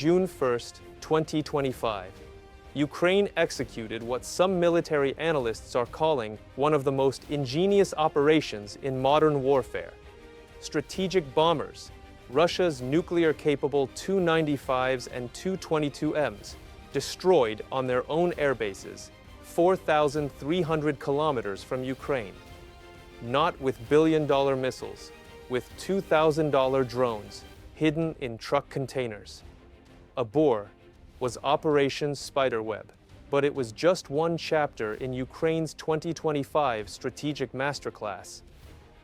June 1st, 2025. Ukraine executed what some military analysts are calling one of the most ingenious operations in modern warfare. Strategic bombers, Russia's nuclear-capable Tu-95s and Tu-22Ms, destroyed on their own airbases, 4,300 kilometers from Ukraine. Not with billion-dollar missiles, with $2,000 drones hidden in truck containers. A bore was Operation Spiderweb, but it was just one chapter in Ukraine's 2025 strategic masterclass.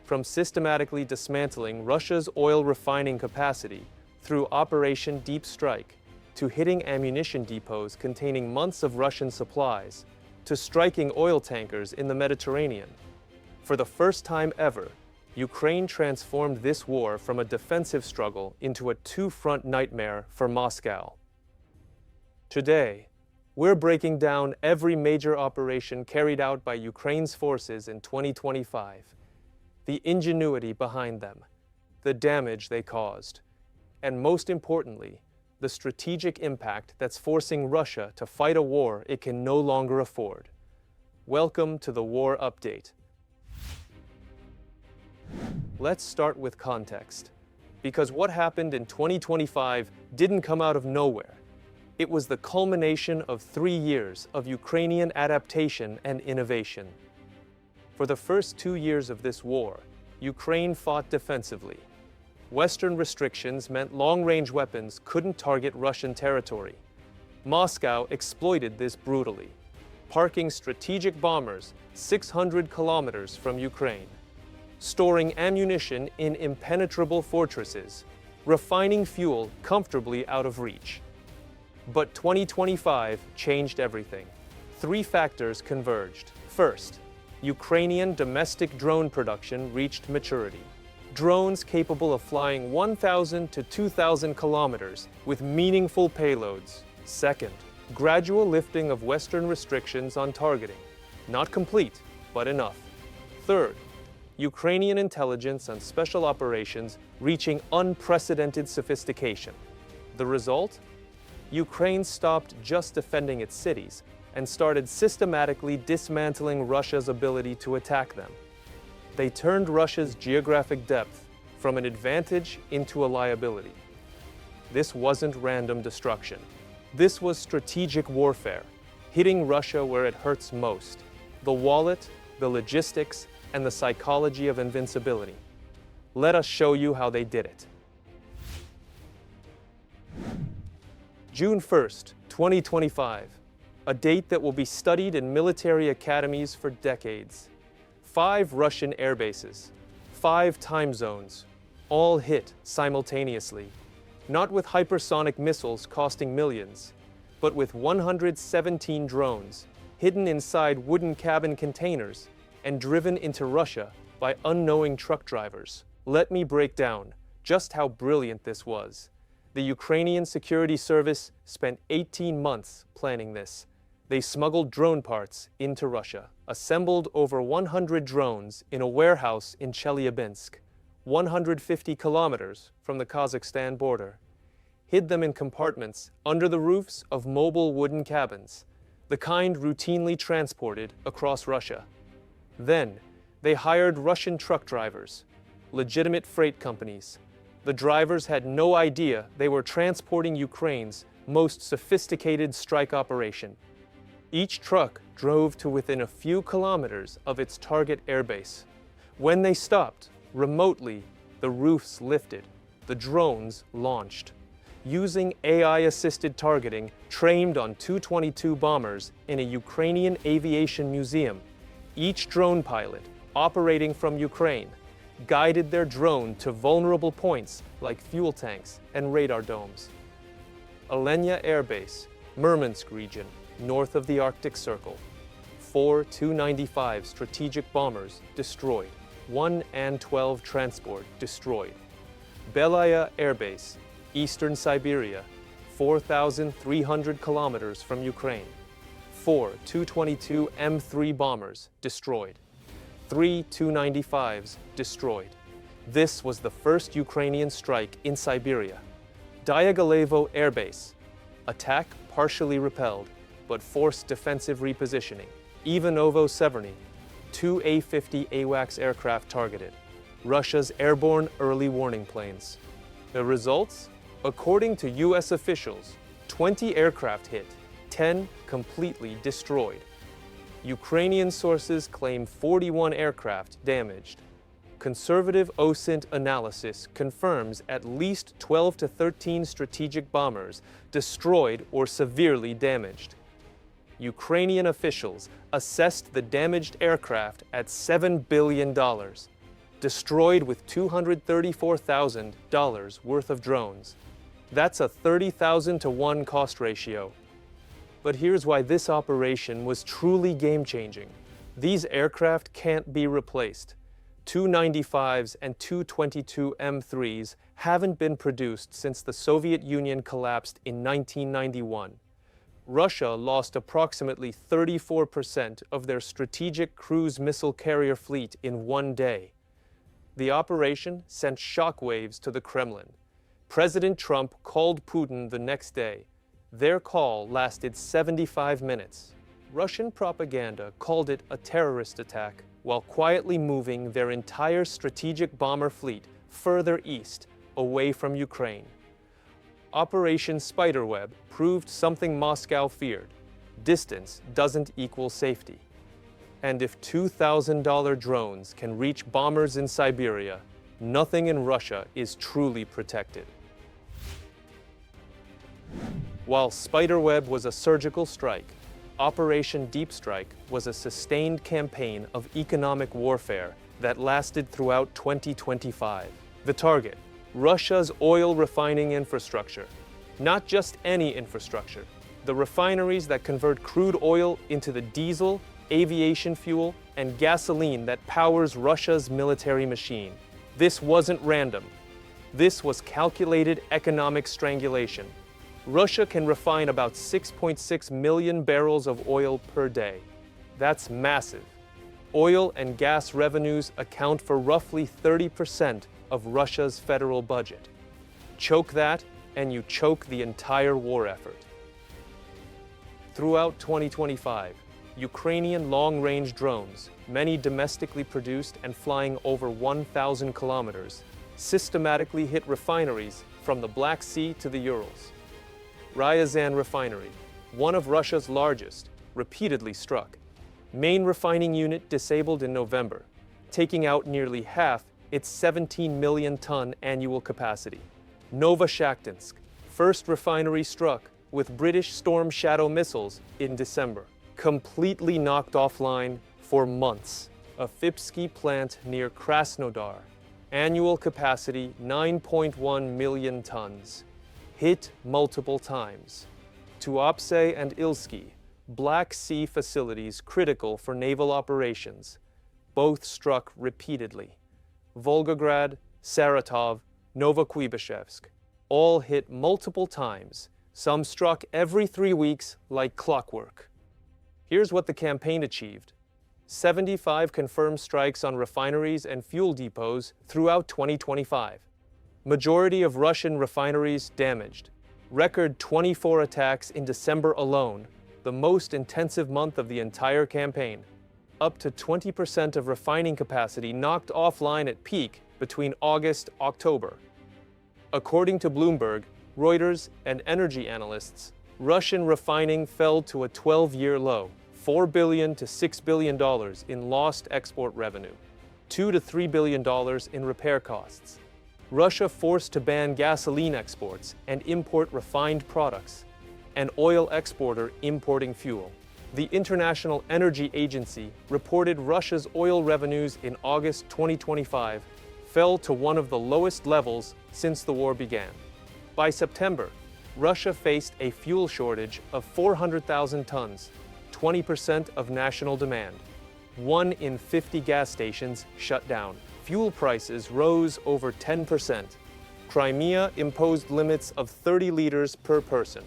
From systematically dismantling Russia's oil refining capacity through Operation Deep Strike, to hitting ammunition depots containing months of Russian supplies, to striking oil tankers in the Mediterranean. For the first time ever, Ukraine transformed this war from a defensive struggle into a two-front nightmare for Moscow. Today, we're breaking down every major operation carried out by Ukraine's forces in 2025, the ingenuity behind them, the damage they caused, and most importantly, the strategic impact that's forcing Russia to fight a war it can no longer afford. Welcome to the War Update. Let's start with context, because what happened in 2025 didn't come out of nowhere. It was the culmination of 3 years of Ukrainian adaptation and innovation. For the first 2 years of this war, Ukraine fought defensively. Western restrictions meant long-range weapons couldn't target Russian territory. Moscow exploited this brutally, parking strategic bombers 600 kilometers from Ukraine, storing ammunition in impenetrable fortresses, refining fuel comfortably out of reach. But 2025 changed everything. 3 factors converged. First, Ukrainian domestic drone production reached maturity. Drones capable of flying 1,000 to 2,000 kilometers with meaningful payloads. Second, gradual lifting of Western restrictions on targeting. Not complete, but enough. Third, Ukrainian intelligence and special operations reaching unprecedented sophistication. The result? Ukraine stopped just defending its cities and started systematically dismantling Russia's ability to attack them. They turned Russia's geographic depth from an advantage into a liability. This wasn't random destruction. This was strategic warfare, hitting Russia where it hurts most: the wallet, the logistics, and the psychology of invincibility. Let us show you how they did it. June 1st, 2025, a date that will be studied in military academies for decades. 5 Russian airbases, 5 time zones, all hit simultaneously, not with hypersonic missiles costing millions, but with 117 drones hidden inside wooden cabin containers and driven into Russia by unknowing truck drivers. Let me break down just how brilliant this was. The Ukrainian Security Service spent 18 months planning this. They smuggled drone parts into Russia, assembled over 100 drones in a warehouse in Chelyabinsk, 150 kilometers from the Kazakhstan border, hid them in compartments under the roofs of mobile wooden cabins, the kind routinely transported across Russia. Then, they hired Russian truck drivers, legitimate freight companies. The drivers had no idea they were transporting Ukraine's most sophisticated strike operation. Each truck drove to within a few kilometers of its target airbase. When they stopped, remotely, the roofs lifted, the drones launched. Using AI-assisted targeting trained on Tu-22 bombers in a Ukrainian aviation museum, each drone pilot, operating from Ukraine, guided their drone to vulnerable points like fuel tanks and radar domes. Alenia Air Base, Murmansk region, north of the Arctic Circle. 4 Tu-95 strategic bombers destroyed. 1 An-12 transport destroyed. Belaya Air Base, eastern Siberia, 4,300 kilometers from Ukraine. 4 Tu-22 M3 bombers destroyed. 3 Tu-95s destroyed. This was the first Ukrainian strike in Siberia. Diaghilevo Air Base. Attack partially repelled, but forced defensive repositioning. Ivanovo-Severny. 2 A-50 AWACS aircraft targeted. Russia's airborne early warning planes. The results? According to U.S. officials, 20 aircraft hit, 10 completely destroyed. Ukrainian sources claim 41 aircraft damaged. Conservative OSINT analysis confirms at least 12 to 13 strategic bombers destroyed or severely damaged. Ukrainian officials assessed the damaged aircraft at $7 billion, destroyed with $234,000 worth of drones. That's a 30,000 to 1 cost ratio. But here's why this operation was truly game-changing. These aircraft can't be replaced. Tu-95s and Tu-22 M3s haven't been produced since the Soviet Union collapsed in 1991. Russia lost approximately 34% of their strategic cruise missile carrier fleet in one day. The operation sent shockwaves to the Kremlin. President Trump called Putin the next day. Their call lasted 75 minutes. Russian propaganda called it a terrorist attack, while quietly moving their entire strategic bomber fleet further east, away from Ukraine. Operation Spiderweb proved something Moscow feared. Distance doesn't equal safety. And if $2,000 drones can reach bombers in Siberia, nothing in Russia is truly protected. While Spiderweb was a surgical strike, Operation Deep Strike was a sustained campaign of economic warfare that lasted throughout 2025. The target: Russia's oil refining infrastructure. Not just any infrastructure. The refineries that convert crude oil into the diesel, aviation fuel, and gasoline that powers Russia's military machine. This wasn't random. This was calculated economic strangulation. Russia can refine about 6.6 million barrels of oil per day. That's massive. Oil and gas revenues account for roughly 30% of Russia's federal budget. Choke that, and you choke the entire war effort. Throughout 2025, Ukrainian long-range drones, many domestically produced and flying over 1,000 kilometers, systematically hit refineries from the Black Sea to the Urals. Ryazan Refinery, one of Russia's largest, repeatedly struck. Main refining unit disabled in November, taking out nearly half its 17 million ton annual capacity. Novoshakhtinsk, first refinery struck with British Storm Shadow missiles in December, completely knocked offline for months. A Fipsky plant near Krasnodar, annual capacity 9.1 million tons. Hit multiple times. Tuapse and Ilsky, Black Sea facilities critical for naval operations, both struck repeatedly. Volgograd, Saratov, Novokuibashevsk, all hit multiple times. Some struck every 3 weeks like clockwork. Here's what the campaign achieved. 75 confirmed strikes on refineries and fuel depots throughout 2025. Majority of Russian refineries damaged. Record 24 attacks in December alone, the most intensive month of the entire campaign. Up to 20% of refining capacity knocked offline at peak between August-October. According to Bloomberg, Reuters, and energy analysts, Russian refining fell to a 12-year low, $4 billion to $6 billion in lost export revenue, $2 to $3 billion in repair costs. Russia forced to ban gasoline exports and import refined products, an oil exporter importing fuel. The International Energy Agency reported Russia's oil revenues in August 2025 fell to one of the lowest levels since the war began. By September, Russia faced a fuel shortage of 400,000 tons, 20% of national demand. 1 in 50 gas stations shut down. Fuel prices rose over 10%. Crimea imposed limits of 30 liters per person.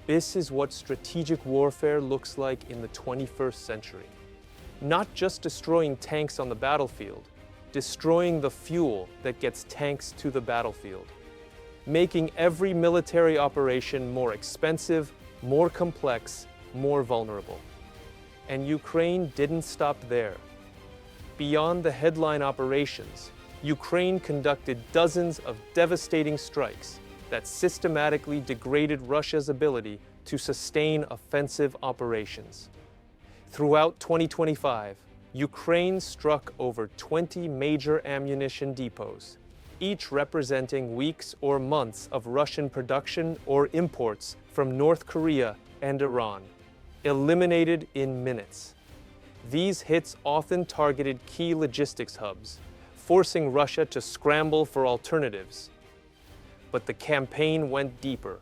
This is what strategic warfare looks like in the 21st century. Not just destroying tanks on the battlefield, destroying the fuel that gets tanks to the battlefield. making every military operation more expensive, more complex, more vulnerable. And Ukraine didn't stop there. Beyond the headline operations, Ukraine conducted dozens of devastating strikes that systematically degraded Russia's ability to sustain offensive operations. Throughout 2025, Ukraine struck over 20 major ammunition depots, each representing weeks or months of Russian production or imports from North Korea and Iran, eliminated in minutes. These hits often targeted key logistics hubs, forcing Russia to scramble for alternatives. But the campaign went deeper.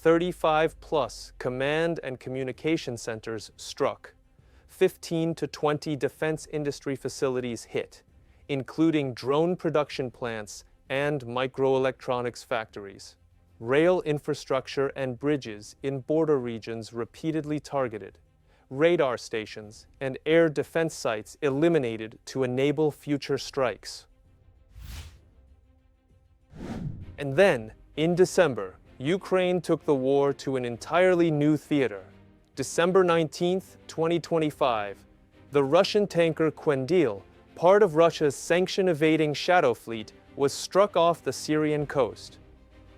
35-plus command and communication centers struck. 15 to 20 defense industry facilities hit, including drone production plants and microelectronics factories. Rail infrastructure and bridges in border regions repeatedly targeted. Radar stations and air defense sites eliminated to enable future strikes. And then, in December, Ukraine took the war to an entirely new theater. December 19, 2025, the Russian tanker Quendil, part of Russia's sanction-evading shadow fleet, was struck off the Syrian coast.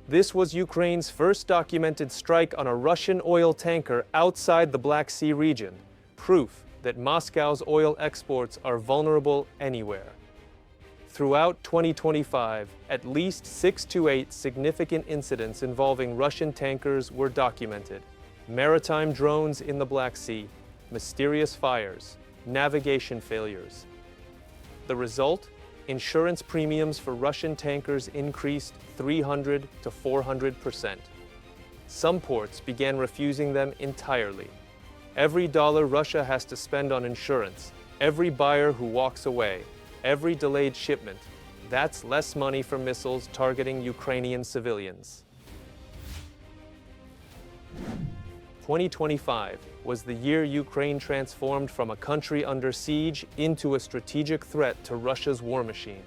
This was Ukraine's first documented strike on a Russian oil tanker outside the Black Sea region, proof that Moscow's oil exports are vulnerable anywhere. Throughout 2025, at least 6 to 8 significant incidents involving Russian tankers were documented. Maritime drones in the Black Sea, mysterious fires, navigation failures. The result? Insurance premiums for Russian tankers increased 300 to 400%. Some ports began refusing them entirely. Every dollar Russia has to spend on insurance, every buyer who walks away, every delayed shipment, that's less money for missiles targeting Ukrainian civilians. 2025 was the year Ukraine transformed from a country under siege into a strategic threat to Russia's war machine.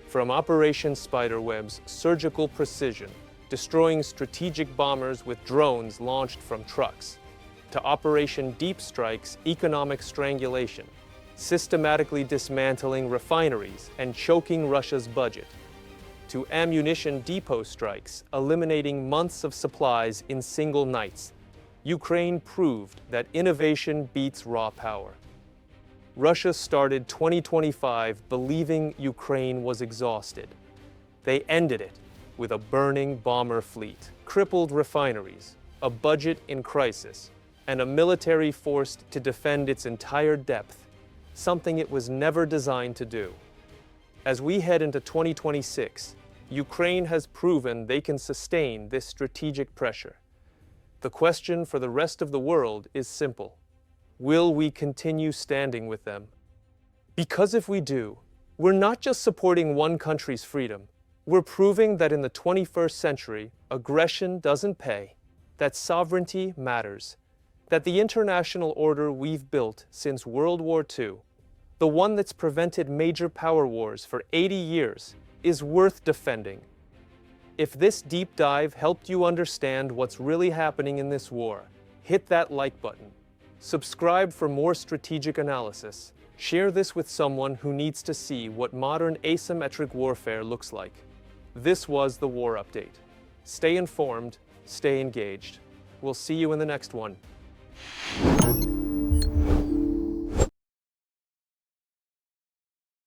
From Operation Spiderweb's surgical precision, destroying strategic bombers with drones launched from trucks, to Operation Deep Strike's economic strangulation, systematically dismantling refineries and choking Russia's budget, to ammunition depot strikes, eliminating months of supplies in single nights, Ukraine proved that innovation beats raw power. Russia started 2025 believing Ukraine was exhausted. They ended it with a burning bomber fleet, crippled refineries, a budget in crisis, and a military forced to defend its entire depth, something it was never designed to do. As we head into 2026, Ukraine has proven they can sustain this strategic pressure. The question for the rest of the world is simple. Will we continue standing with them? Because if we do, we're not just supporting one country's freedom, we're proving that in the 21st century, aggression doesn't pay, that sovereignty matters, that the international order we've built since World War II, the one that's prevented major power wars for 80 years, is worth defending. If this deep dive helped you understand what's really happening in this war, hit that like button. Subscribe for more strategic analysis. Share this with someone who needs to see what modern asymmetric warfare looks like. This was the War Update. Stay informed, stay engaged. We'll see you in the next one.